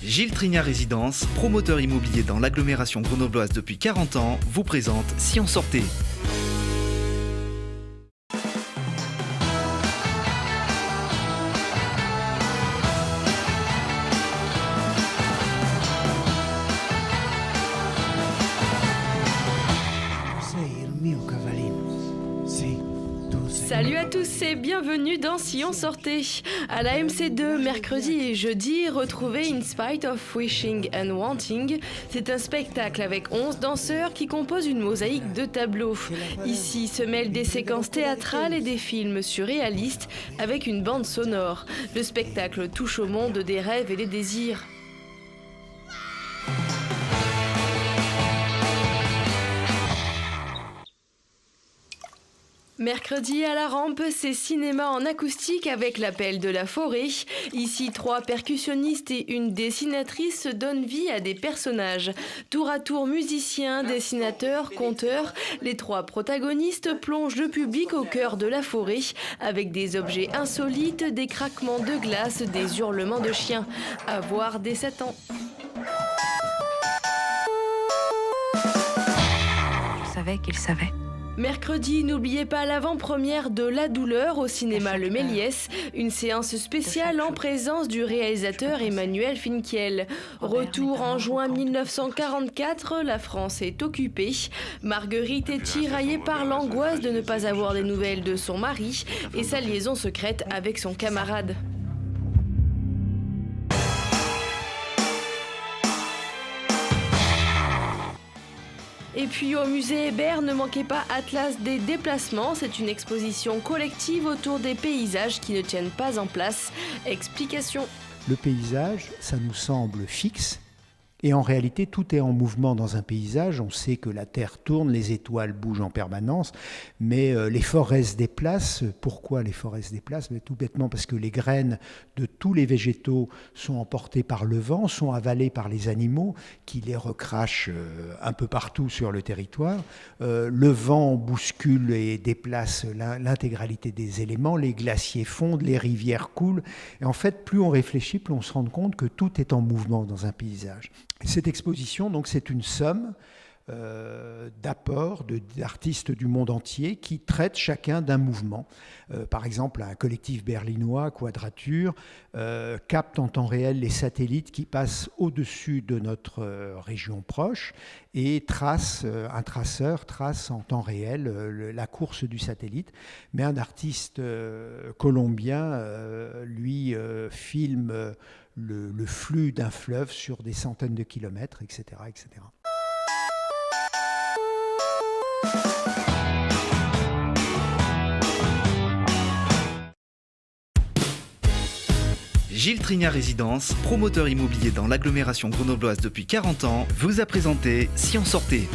Gilles Trignat Résidence, promoteur immobilier dans l'agglomération grenobloise depuis 40 ans, vous présente Si on sortait. Salut à tous et bienvenue dans Si on sortait. À la MC2, mercredi et jeudi, retrouvez In Spite of Wishing and Wanting. C'est un spectacle avec 11 danseurs qui composent une mosaïque de tableaux. Ici se mêlent des séquences théâtrales et des films surréalistes avec une bande sonore. Le spectacle touche au monde des rêves et des désirs. Mercredi à la Rampe, c'est cinéma en acoustique avec l'appel de la forêt. Ici, 3 percussionnistes et une dessinatrice donnent vie à des personnages. Tour à tour musiciens, dessinateurs, conteurs, les 3 protagonistes plongent le public au cœur de la forêt avec des objets insolites, des craquements de glace, des hurlements de chiens. À voir dès 7 ans. Je savais qu'il savait. Mercredi, n'oubliez pas l'avant-première de La Douleur au cinéma Le Méliès, une séance spéciale en présence du réalisateur Emmanuel Finkiel. Retour en juin 1944, la France est occupée. Marguerite est tiraillée par l'angoisse de ne pas avoir des nouvelles de son mari et sa liaison secrète avec son camarade. Et puis au musée Hébert, ne manquez pas Atlas des déplacements. C'est une exposition collective autour des paysages qui ne tiennent pas en place. Explication. Le paysage, ça nous semble fixe. Et en réalité, tout est en mouvement dans un paysage. On sait que la Terre tourne, les étoiles bougent en permanence, mais les forêts se déplacent. Pourquoi les forêts se déplacent ? Tout bêtement parce que les graines de tous les végétaux sont emportées par le vent, sont avalées par les animaux qui les recrachent un peu partout sur le territoire. Le vent bouscule et déplace l'intégralité des éléments. Les glaciers fondent, les rivières coulent. Et en fait, plus on réfléchit, plus on se rend compte que tout est en mouvement dans un paysage. Cette exposition, donc, c'est une somme d'apports d'artistes du monde entier qui traitent chacun d'un mouvement. Par exemple, un collectif berlinois, Quadrature, capte en temps réel les satellites qui passent au-dessus de notre région proche et un traceur trace en temps réel la course du satellite. Mais un artiste colombien, lui, filme le flux d'un fleuve sur des centaines de kilomètres, etc., etc. Gilles Trignat Résidence, promoteur immobilier dans l'agglomération grenobloise depuis 40 ans, vous a présenté Si on sortait.